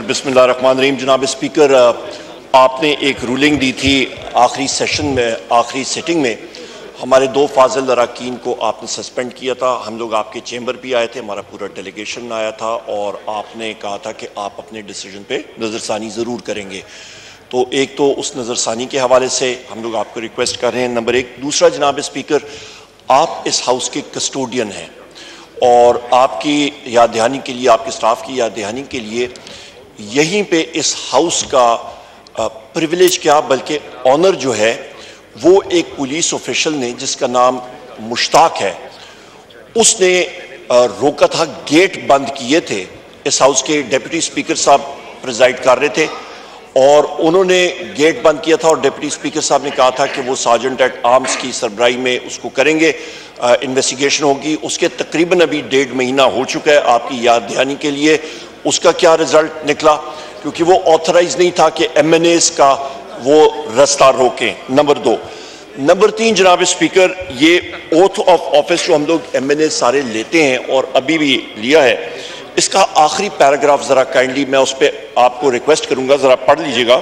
بسم اللہ الرحمن الرحیم. جناب اسپیکر، آپ نے ایک رولنگ دی تھی آخری سیشن میں، آخری سیٹنگ میں ہمارے 2 فاضل اراکین کو آپ نے سسپینڈ کیا تھا. ہم لوگ آپ کے چیمبر بھی آئے تھے، ہمارا پورا ڈیلیگیشن آیا تھا، اور آپ نے کہا تھا کہ آپ اپنے ڈیسیجن پہ نظر ثانی ضرور کریں گے. تو ایک تو اس نظر ثانی کے حوالے سے ہم لوگ آپ کو ریکویسٹ کر رہے ہیں. نمبر 1. دوسرا جناب اسپیکر، آپ اس ہاؤس کے کسٹوڈین ہیں، اور آپ کی یاد دہانی کے لیے، آپ کے سٹاف کی یاد دہانی کے لیے یہیں پہ اس ہاؤس کا پریویلیج کیا بلکہ آنر جو ہے وہ ایک پولیس آفیشل نے جس کا نام مشتاق ہے، اس نے روکا تھا. گیٹ بند کیے تھے. اس ہاؤس کے ڈیپٹی اسپیکر صاحب پریزائڈ کر رہے تھے، اور انہوں نے گیٹ بند کیا تھا، اور ڈیپٹی اسپیکر صاحب نے کہا تھا کہ وہ سارجنٹ ایٹ آرمز کی سربراہی میں اس کو کریں گے، انویسٹیگیشن ہوگی. اس کے تقریباً ابھی 1.5 مہینہ ہو چکا ہے. آپ کی یاد دہانی کے لیے اس کا کیا رزلٹ نکلا؟ کیونکہ وہ آتھرائز نہیں تھا کہ ایم این ایز کا وہ رستہ روکیں. نمبر 2. نمبر 3 جناب اسپیکر، یہ اوتھ آف آفس جو ہم لوگ ایم این اے سارے لیتے ہیں اور ابھی بھی لیا ہے، اس کا آخری پیراگراف ذرا کائنڈلی میں اس پہ آپ کو ریکویسٹ کروں گا، ذرا پڑھ لیجئے گا.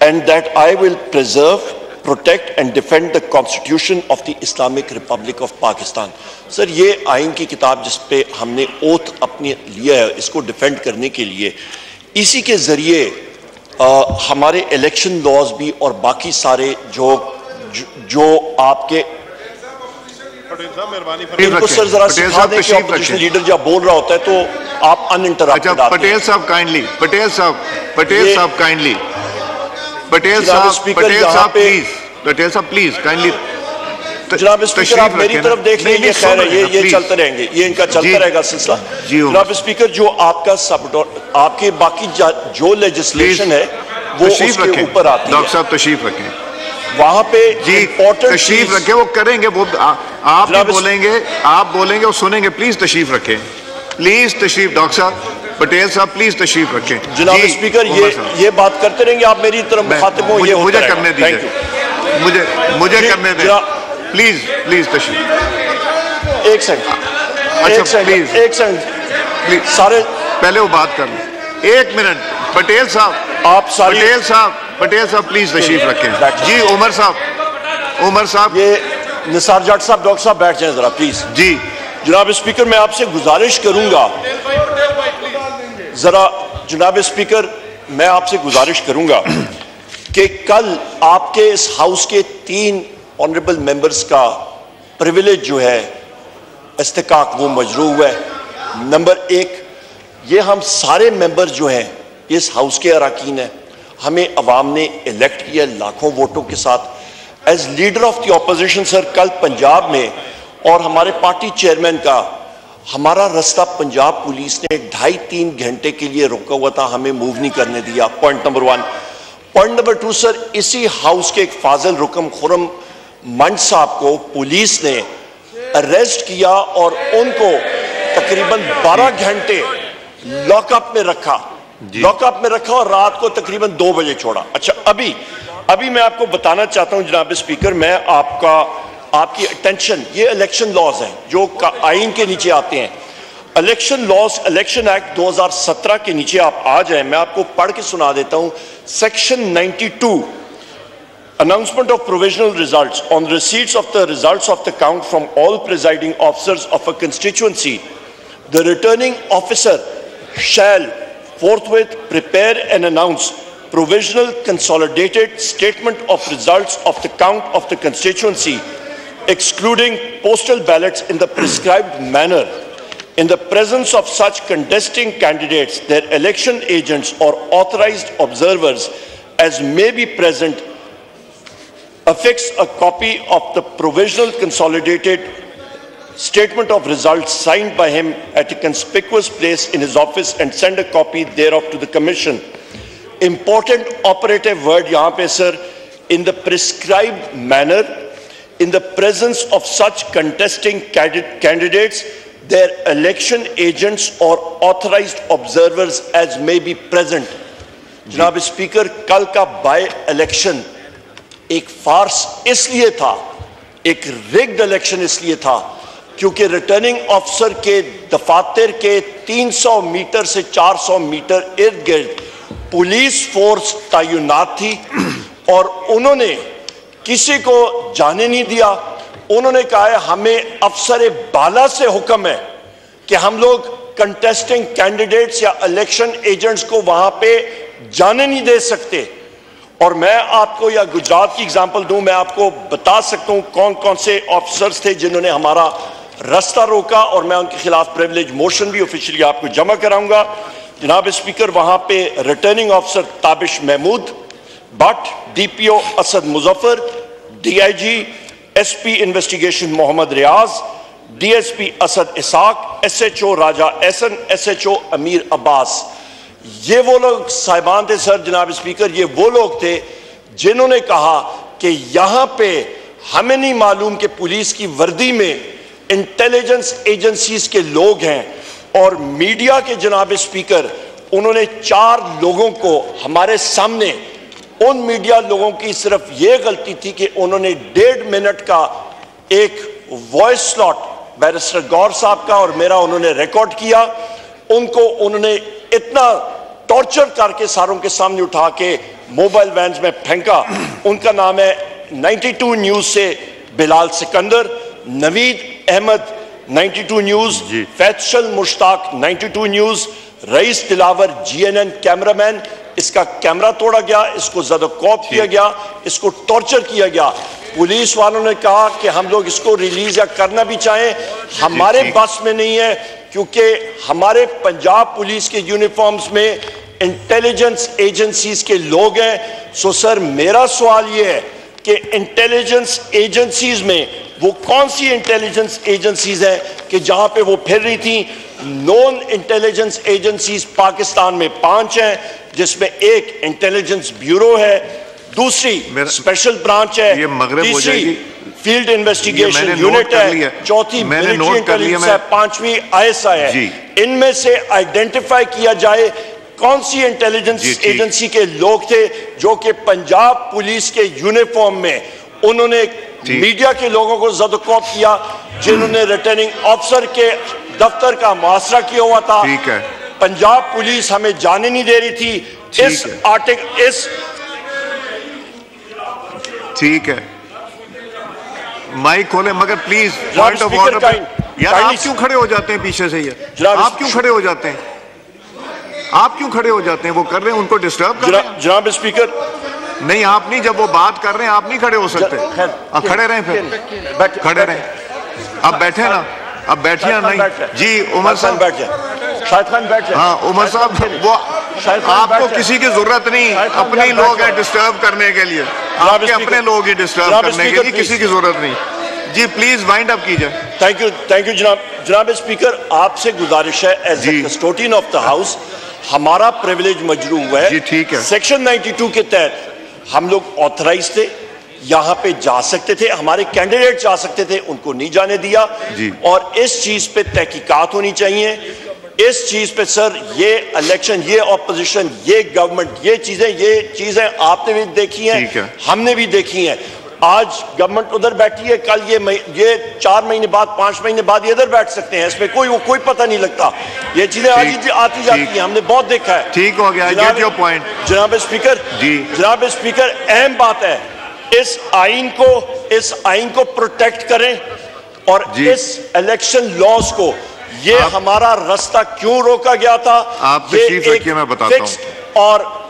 And that I will preserve, protect and defend the Constitution of the Islamic Republic of Pakistan. سر، یہ آئین کی کتاب جس پہ ہم نے اوتھ اپنے لیا ہے، اس کو ڈیفینڈ کرنے کے لیے اسی کے ذریعے ہمارے الیکشن لاز بھی اور باقی سارے جو آپ کے ان کو سر ذرا سکھا دیں کہ اپوزیشن لیڈر جب بول رہا ہوتا ہے تو آپ ان انٹرپٹڈ آتے ہیں. پٹیل صاحب کائنڈلی، پٹیل صاحب کائنڈلی، پٹیل صاحب پلیز کائنڈلی. جناب اسپیکر، آپ میری طرف دیکھ لیں، یہ خیر ہے، یہ چلتے رہیں گے، یہ ان کا چلتا رہے گا سلسلہ. جناب اسپیکر، جو آپ کا آپ کے باقی جو لیجسلیشن ہے وہ اس کے اوپر آتی ہے. ڈاکٹر صاحب تشریف رکھیں وہاں پہ. تشریف رکھیں، وہ کریں گے، وہ آپ بولیں گے وہ سنیں گے. پلیز تشریف رکھیں، پلیز تشریف. ڈاکٹر صاحب، پٹیل صاحب پلیز تشریف رکھیں. جناب اسپیکر، یہ بات کرتے رہیں گے، آپ میری طرف مخاطب ہوں. مجھے کرنے دیجئے، مجھے کرنے دیں پلیز تشریف. ایک سیکنڈ سارے پہلے وہ بات کر لیں. 1 منٹ. پٹیل صاحب پلیز تشریف رکھیں. جی عمر صاحب. یہ نثار جٹ صاحب، ڈاکٹر صاحب بیٹھ جائیں ذرا پلیز. جی جناب اسپیکر، میں آپ سے گزارش کروں گا ذرا. جناب اسپیکر، میں آپ سے گزارش کروں گا کہ کل آپ کے اس ہاؤس کے 3 آنریبل ممبرز کا پریویلیج جو ہے استحقاق وہ مجروح ہوا ہے. نمبر 1، یہ ہم سارے ممبر جو ہیں اس ہاؤس کے اراکین ہیں، ہمیں عوام نے الیکٹ کیا لاکھوں ووٹوں کے ساتھ. As leader of the opposition sir, کل پنجاب میں اور ہمارے پارٹی چیئرمین کا ہمارا رستہ پنجاب پولیس نے 2.5-3 گھنٹے کے لیے روکا ہوا تھا، ہمیں موو نہیں کرنے دیا. Point number 1. پوائنٹ نمبر 2 سر، اسی ہاؤس کے ایک فاضل رکن خرم منڈ صاحب کو پولیس نے اریسٹ کیا اور ان کو تقریباً 12 گھنٹے لاک اپ میں رکھا اور رات کو تقریباً 2 بجے چھوڑا. اچھا، ابھی میں آپ کو بتانا چاہتا ہوں جناب اسپیکر، میں آپ کی اٹینشن، یہ الیکشن لاز ہیں جو آئین کے نیچے آتے ہیں. الیکشن لاز، الیکشن ایکٹ 2017 کے نیچے آپ آ جائیں. میں آپ کو پڑھ کے سنا دیتا ہوں. Section 92، announcement of provisional results. On receipts of the results of the count from all presiding officers of a constituency, the returning officer shall forthwith prepare and announce provisional consolidated statement of results of the count of the constituency, excluding postal ballots, in the prescribed manner, in the presence of such contesting candidates, their election agents or authorized observers as may be present, affix a copy of the provisional consolidated statement of results signed by him at a conspicuous place in his office and send a copy thereof to the commission. Important operative word yahan pe sir, in the prescribed manner, in the presence of such contesting candidates, their election agents or authorized observers as may be present. جناب speaker, کل کا by election ایک فارس اس لیے تھا، ایک ragged election اس لیے تھا کیونکہ ریٹرننگ آفیسر کے دفاتر کے 300 میٹر سے 400 میٹر ارد گرد پولیس فورس تعینات تھی اور انہوں نے کسی کو جانے نہیں دیا. انہوں نے کہا ہے ہمیں افسر بالا سے حکم ہے کہ ہم لوگ کنٹیسٹنگ کینڈیڈیٹس یا الیکشن ایجنٹس کو وہاں پہ جانے نہیں دے سکتے. اور میں آپ کو یا گجرات کی اگزامپل دوں, میں آپ کو بتا سکتا ہوں کون کون سے آفیسرز تھے جنہوں نے ہمارا رستہ روکا, اور میں ان کے خلاف پریویلیج موشن بھی آفیشلی آپ کو جمع کراؤں گا. جناب اسپیکر, وہاں پہ returning officer Tabish Mehmood Butt, D P O Asad Muzaffar, D I G S P investigation Muhammad Riaz, D S P Asad Ishaq, S H O Raja Ahsan, S H O Amir Abbas, یہ وہ لوگ صاحبان تھے سر. جناب اسپیکر, یہ وہ لوگ تھے جنہوں نے کہا کہ یہاں پہ ہمیں نہیں معلوم کہ پولیس کی وردی میں انٹیلیجنس ایجنسیز کے لوگ ہیں, اور میڈیا کے جناب اسپیکر انہوں نے 4 لوگوں کو ہمارے سامنے, ان میڈیا لوگوں کی صرف یہ غلطی تھی کہ انہوں نے 1.5 منٹ کا ایک وائس سلاٹ بیرسٹر گور صاحب کا اور میرا انہوں نے ریکارڈ کیا. ان کو انہوں نے اتنا ٹارچر کر کے ساروں کے سامنے اٹھا کے موبائل وینز میں پھینکا. ان کا نام ہے 92 نیوز سے بلال سکندر, نوید احمد 92 نیوز, فیصل مشتاق 92 نیوز, رئیس دلاور GNN کیمرہ مین. اس کا کیمرہ توڑا گیا, اس کو زد و کوب کیا گیا, اس کو ٹارچر کیا گیا. پولیس والوں نے کہا کہ ہم لوگ اس کو ریلیز یا کرنا بھی چاہیں, ہمارے بس میں نہیں ہے, کیونکہ ہمارے پنجاب پولیس کے یونیفارمز میں انٹیلیجنس ایجنسیز کے لوگ ہیں. سو سر میرا سوال یہ ہے کہ انٹیلیجنس ایجنسیز میں وہ کون سی انٹیلیجنس ایجنسیز ہیں کہ جہاں پہ وہ پھر رہی تھیں. نون انٹیلیجنس ایجنسیز پاکستان میں 5 ہیں, جس میں ایک انٹیلیجنس بیورو ہے, دوسری اسپیشل برانچ ہے, تیسری فیلڈ انویسٹیگیشن یونٹ ہے, چوتھی ملٹری انٹیلیجنس ہے, 5ویں ISI ہے. ان میں سے آئیڈینٹیفائی کیا جائے کون سی انٹیلیجنس ایجنسی کے لوگ تھے جو کہ پنجاب پولیس کے یونیفارم میں انہوں نے میڈیا کے لوگوں کو زد و کوب کیا, جنہوں نے ریٹرننگ آفیسر کے دفتر کا محاصرہ کیا ہوا تھا. پنجاب پولیس ہمیں جانے نہیں دے رہی تھی. اس ٹھیک ہے, مائک کھولیں مگر پلیز پوائنٹ آف آرڈر پہ. یار آپ کیوں کھڑے ہو جاتے ہیں پیچھے سے؟ آپ کیوں کھڑے ہو جاتے ہیں؟ آپ کیوں کھڑے ہو جاتے ہیں؟ وہ کر رہے ہیں, ان کو ڈسٹرب کر رہے ہیں. جناب اسپیکر نہیں, آپ نہیں, جب وہ بات کر رہے ہیں آپ نہیں کھڑے ہو سکتے. آپ کھڑے رہیں, پھر کھڑے رہیں. آپ بیٹھے نا, اب بیٹھیے نہیں. جی عمر صاحب بیٹھ جائیں. شاہد خان بیٹھ جائیں. ہاں عمر صاحب, وہ آپ کو کسی کی ضرورت نہیں, اپنے لوگ ہیں ڈسٹرب کرنے کے لیے, آپ کے اپنے لوگ ہی ڈسٹرب کرنے کے لیے, کسی کی ضرورت نہیں. جی پلیز وائنڈ اپ کیجئے. تھینک یو جناب اسپیکر, آپ سے گزارش ہے as a custodian of the house, ہمارا پریویلیج مجروح ہوا ہے. جی ٹھیک ہے. سیکشن 92 کے تحت ہم لوگ آتھرائز تھے, یہاں پہ جا سکتے تھے, ہمارے کینڈیڈیٹ جا سکتے تھے, ان کو نہیں جانے دیا. اور اس چیز پہ تحقیقات ہونی چاہیے. اس چیز پہ سر, یہ الیکشن, یہ اپوزیشن, یہ گورنمنٹ, یہ چیزیں آپ نے بھی دیکھی ہیں, ہم نے بھی دیکھی ہیں. آج گورنمنٹ ادھر بیٹھی ہے, کل یہ 4 مہینے بعد 5 مہینے بعد یہ ادھر بیٹھ سکتے ہیں, اس میں کوئی پتہ نہیں لگتا. یہ چیزیں آج آتی جاتی ہیں, ہم نے بہت دیکھا ہے. ٹھیک ہو گیا, گیٹ یور پوائنٹ. جناب اسپیکر اہم بات ہے, اس آئین کو پروٹیکٹ کریں, اور اس الیکشن لاز کو, یہ ہمارا راستہ کیوں روکا گیا تھا, آپ تشریف رکھیے, میں بتاتا ہوں. اور